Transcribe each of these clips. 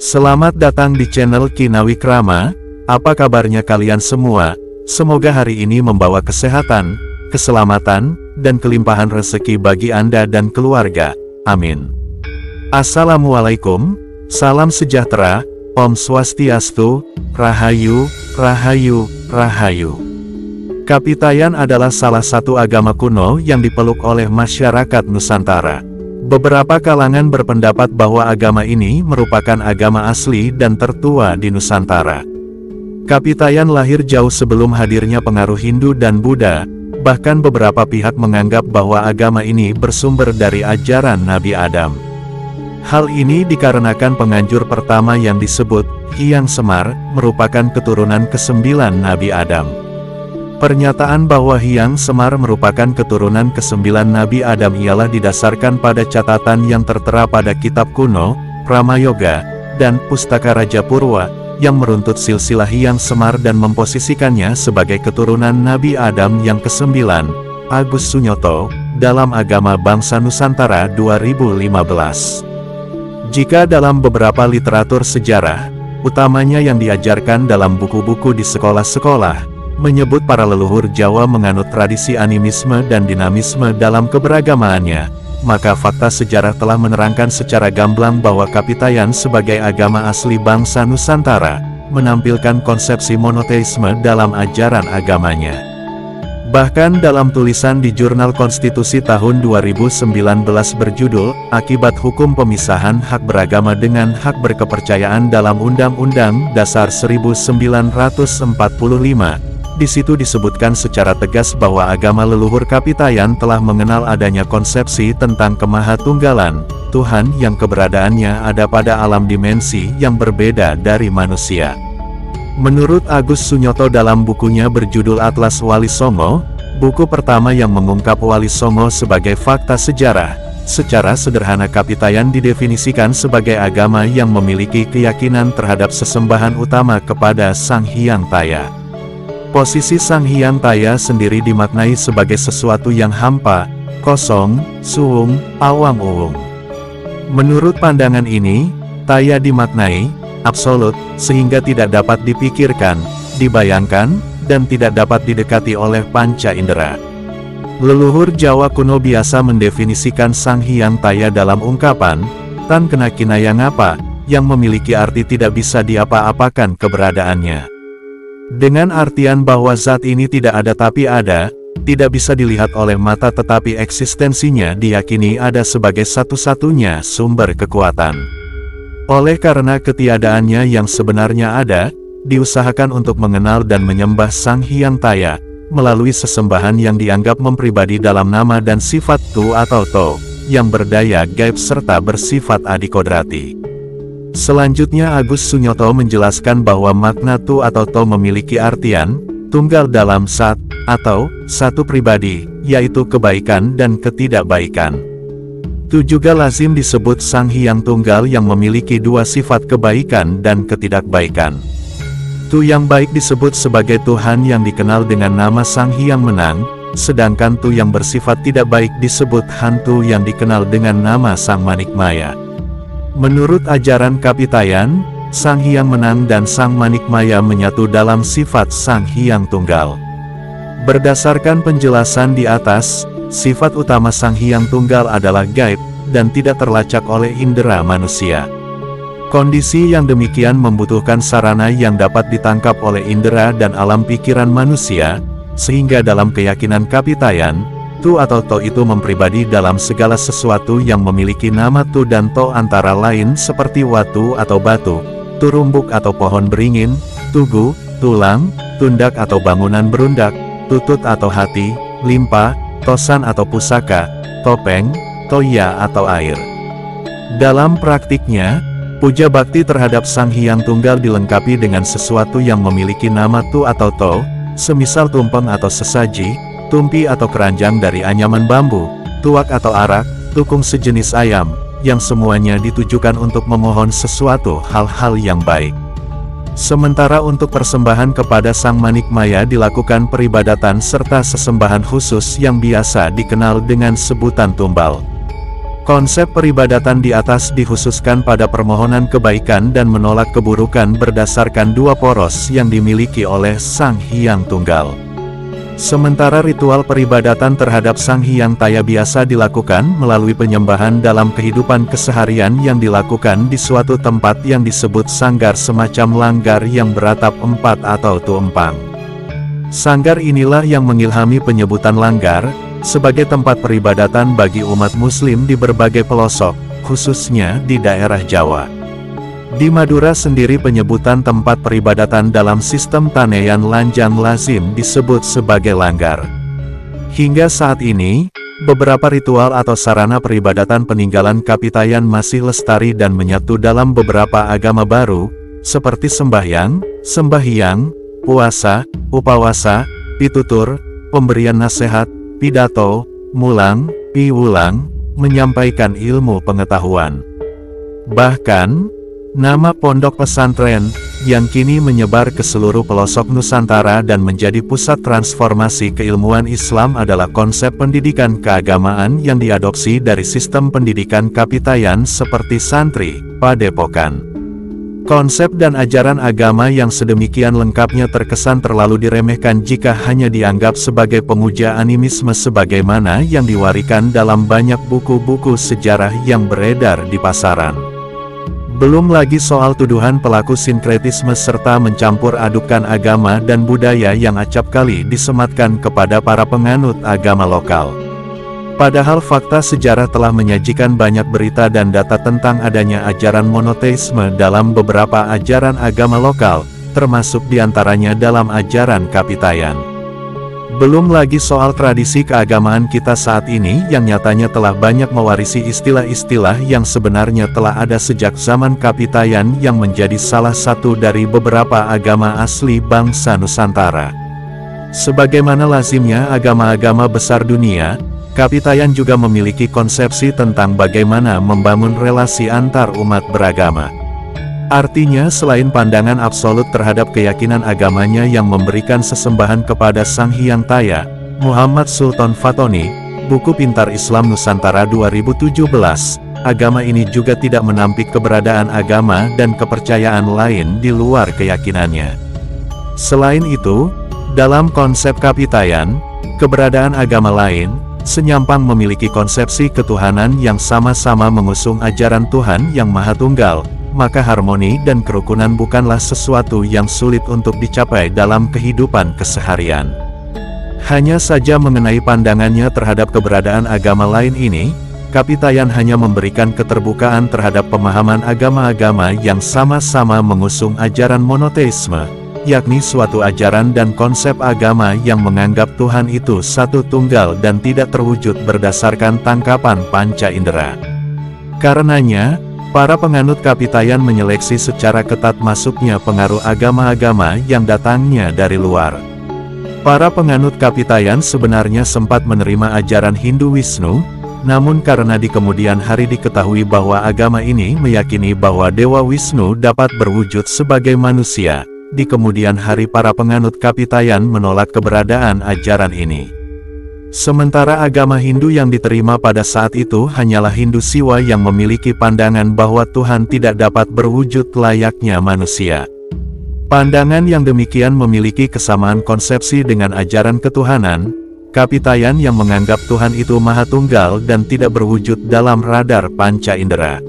Selamat datang di channel Kinawikrama. Apa kabarnya kalian semua? Semoga hari ini membawa kesehatan, keselamatan, dan kelimpahan rezeki bagi Anda dan keluarga. Amin. Assalamualaikum, salam sejahtera, Om Swastiastu, Rahayu, Rahayu, Rahayu. Kapitayan adalah salah satu agama kuno yang dipeluk oleh masyarakat Nusantara. Beberapa kalangan berpendapat bahwa agama ini merupakan agama asli dan tertua di Nusantara. Kapitayan lahir jauh sebelum hadirnya pengaruh Hindu dan Buddha, bahkan beberapa pihak menganggap bahwa agama ini bersumber dari ajaran Nabi Adam. Hal ini dikarenakan penganjur pertama yang disebut, Hyang Semar, merupakan keturunan ke-9 Nabi Adam. Pernyataan bahwa Hyang Semar merupakan keturunan ke-9 Nabi Adam ialah didasarkan pada catatan yang tertera pada kitab kuno, Pramayoga, dan Pustaka Raja Purwa, yang meruntut silsilah Hyang Semar dan memposisikannya sebagai keturunan Nabi Adam yang ke-9, Agus Sunyoto, dalam Agama Bangsa Nusantara 2015. Jika dalam beberapa literatur sejarah, utamanya yang diajarkan dalam buku-buku di sekolah-sekolah, menyebut para leluhur Jawa menganut tradisi animisme dan dinamisme dalam keberagamaannya, maka fakta sejarah telah menerangkan secara gamblang bahwa Kapitayan sebagai agama asli bangsa Nusantara, menampilkan konsepsi monoteisme dalam ajaran agamanya. Bahkan dalam tulisan di Jurnal Konstitusi tahun 2019 berjudul, Akibat Hukum Pemisahan Hak Beragama dengan Hak Berkepercayaan dalam Undang-Undang Dasar 1945, di situ disebutkan secara tegas bahwa agama leluhur Kapitayan telah mengenal adanya konsepsi tentang kemahatunggalan, Tuhan yang keberadaannya ada pada alam dimensi yang berbeda dari manusia. Menurut Agus Sunyoto dalam bukunya berjudul Atlas Wali Songo, buku pertama yang mengungkap Wali Songo sebagai fakta sejarah, secara sederhana Kapitayan didefinisikan sebagai agama yang memiliki keyakinan terhadap sesembahan utama kepada Sang Hyang Taya. Posisi Sang Hyang Taya sendiri dimaknai sebagai sesuatu yang hampa, kosong, suwung, awang-uwung. Menurut pandangan ini, Taya dimaknai absolut, sehingga tidak dapat dipikirkan, dibayangkan, dan tidak dapat didekati oleh panca indera. Leluhur Jawa kuno biasa mendefinisikan Sang Hyang Taya dalam ungkapan, tan kena kinayang apa, yang memiliki arti tidak bisa diapa-apakan keberadaannya. Dengan artian bahwa zat ini tidak ada tapi ada, tidak bisa dilihat oleh mata tetapi eksistensinya diyakini ada sebagai satu-satunya sumber kekuatan. Oleh karena ketiadaannya yang sebenarnya ada, diusahakan untuk mengenal dan menyembah Sang Hyang Taya, melalui sesembahan yang dianggap mempribadi dalam nama dan sifat Tu atau To, yang berdaya gaib serta bersifat adikodrati. Selanjutnya Agus Sunyoto menjelaskan bahwa makna Tu atau To memiliki artian, tunggal dalam sat, atau satu pribadi, yaitu kebaikan dan ketidakbaikan. Tu juga lazim disebut Sang Hyang Tunggal yang memiliki dua sifat kebaikan dan ketidakbaikan. Tu yang baik disebut sebagai Tuhan yang dikenal dengan nama Sang Hyang Menang, sedangkan Tu yang bersifat tidak baik disebut hantu yang dikenal dengan nama Sang Manikmaya. Menurut ajaran Kapitayan, Sang Hyang Menang dan Sang Manikmaya menyatu dalam sifat Sang Hyang Tunggal. Berdasarkan penjelasan di atas, sifat utama Sang Hyang Tunggal adalah gaib, dan tidak terlacak oleh indera manusia. Kondisi yang demikian membutuhkan sarana yang dapat ditangkap oleh indera dan alam pikiran manusia, sehingga dalam keyakinan Kapitayan, Tu atau To itu mempribadi dalam segala sesuatu yang memiliki nama Tu dan To antara lain seperti watu atau batu, turumbuk atau pohon beringin, tugu, tulang, tundak atau bangunan berundak, tutut atau hati, limpa, tosan atau pusaka, topeng, toya atau air. Dalam praktiknya, puja bakti terhadap Sang Hyang Tunggal dilengkapi dengan sesuatu yang memiliki nama Tu atau To, semisal tumpeng atau sesaji, tumpi atau keranjang dari anyaman bambu, tuak atau arak, tukung sejenis ayam, yang semuanya ditujukan untuk memohon sesuatu hal-hal yang baik. Sementara untuk persembahan kepada Sang Manikmaya dilakukan peribadatan serta sesembahan khusus yang biasa dikenal dengan sebutan tumbal. Konsep peribadatan di atas dikhususkan pada permohonan kebaikan dan menolak keburukan berdasarkan dua poros yang dimiliki oleh Sang Hyang Tunggal. Sementara ritual peribadatan terhadap Sang Hyang Taya biasa dilakukan melalui penyembahan dalam kehidupan keseharian yang dilakukan di suatu tempat yang disebut sanggar, semacam langgar yang beratap 4 atau tuempang. Sanggar inilah yang mengilhami penyebutan langgar sebagai tempat peribadatan bagi umat muslim di berbagai pelosok, khususnya di daerah Jawa. Di Madura sendiri penyebutan tempat peribadatan dalam sistem Taneyan Lanjan lazim disebut sebagai langgar. Hingga saat ini, beberapa ritual atau sarana peribadatan peninggalan Kapitayan masih lestari dan menyatu dalam beberapa agama baru, seperti sembahyang, sembahyang, puasa, upawasa, pitutur, pemberian nasihat, pidato, mulang, piwulang, menyampaikan ilmu pengetahuan. Bahkan, nama pondok pesantren, yang kini menyebar ke seluruh pelosok Nusantara dan menjadi pusat transformasi keilmuan Islam adalah konsep pendidikan keagamaan yang diadopsi dari sistem pendidikan Kapitayan seperti santri, padepokan. Konsep dan ajaran agama yang sedemikian lengkapnya terkesan terlalu diremehkan jika hanya dianggap sebagai pemuja animisme sebagaimana yang diwarikan dalam banyak buku-buku sejarah yang beredar di pasaran. Belum lagi soal tuduhan pelaku sinkretisme serta mencampur adukan agama dan budaya yang acap kali disematkan kepada para penganut agama lokal. Padahal fakta sejarah telah menyajikan banyak berita dan data tentang adanya ajaran monoteisme dalam beberapa ajaran agama lokal, termasuk diantaranya dalam ajaran Kapitayan. Belum lagi soal tradisi keagamaan kita saat ini yang nyatanya telah banyak mewarisi istilah-istilah yang sebenarnya telah ada sejak zaman Kapitayan yang menjadi salah satu dari beberapa agama asli bangsa Nusantara. Sebagaimana lazimnya agama-agama besar dunia, Kapitayan juga memiliki konsepsi tentang bagaimana membangun relasi antar umat beragama. Artinya selain pandangan absolut terhadap keyakinan agamanya yang memberikan sesembahan kepada Sang Hyang Taya, Muhammad Sultan Fatoni, buku Pintar Islam Nusantara 2017, agama ini juga tidak menampik keberadaan agama dan kepercayaan lain di luar keyakinannya. Selain itu, dalam konsep Kapitayan, keberadaan agama lain senyampang memiliki konsepsi ketuhanan yang sama-sama mengusung ajaran Tuhan yang Maha Tunggal, maka harmoni dan kerukunan bukanlah sesuatu yang sulit untuk dicapai dalam kehidupan keseharian. Hanya saja mengenai pandangannya terhadap keberadaan agama lain ini, Kapitayan hanya memberikan keterbukaan terhadap pemahaman agama-agama yang sama-sama mengusung ajaran monoteisme, yakni suatu ajaran dan konsep agama yang menganggap Tuhan itu satu tunggal dan tidak terwujud berdasarkan tangkapan panca indera. Karenanya, para penganut Kapitayan menyeleksi secara ketat masuknya pengaruh agama-agama yang datangnya dari luar. Para penganut Kapitayan sebenarnya sempat menerima ajaran Hindu Wisnu, namun karena di kemudian hari diketahui bahwa agama ini meyakini bahwa Dewa Wisnu dapat berwujud sebagai manusia, di kemudian hari para penganut Kapitayan menolak keberadaan ajaran ini. Sementara agama Hindu yang diterima pada saat itu hanyalah Hindu Siwa yang memiliki pandangan bahwa Tuhan tidak dapat berwujud layaknya manusia. Pandangan yang demikian memiliki kesamaan konsepsi dengan ajaran ketuhanan, Kapitayan yang menganggap Tuhan itu Maha Tunggal dan tidak berwujud dalam radar panca indera.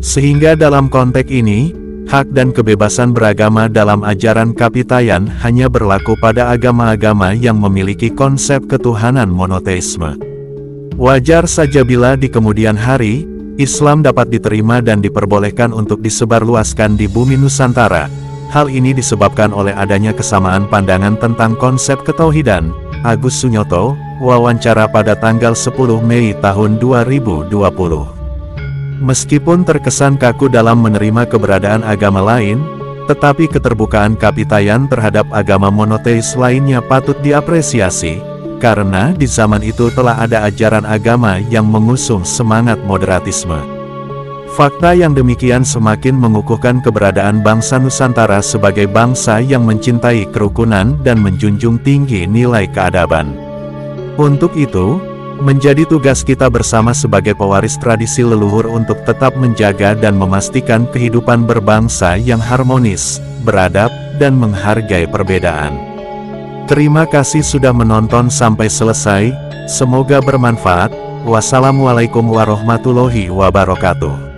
Sehingga dalam konteks ini, hak dan kebebasan beragama dalam ajaran Kapitayan hanya berlaku pada agama-agama yang memiliki konsep ketuhanan monoteisme. Wajar saja bila di kemudian hari, Islam dapat diterima dan diperbolehkan untuk disebarluaskan di bumi Nusantara. Hal ini disebabkan oleh adanya kesamaan pandangan tentang konsep ketauhidan. Agus Sunyoto, wawancara pada tanggal 10 Mei tahun 2020. Meskipun terkesan kaku dalam menerima keberadaan agama lain, tetapi keterbukaan Kapitayan terhadap agama monoteis lainnya patut diapresiasi, karena di zaman itu telah ada ajaran agama yang mengusung semangat moderatisme. Fakta yang demikian semakin mengukuhkan keberadaan bangsa Nusantara sebagai bangsa yang mencintai kerukunan dan menjunjung tinggi nilai keadaban. Untuk itu, Menjadi tugas kita bersama sebagai pewaris tradisi leluhur untuk tetap menjaga dan memastikan kehidupan berbangsa yang harmonis, beradab, dan menghargai perbedaan. Terima kasih sudah menonton sampai selesai, semoga bermanfaat. Wassalamualaikum warahmatullahi wabarakatuh.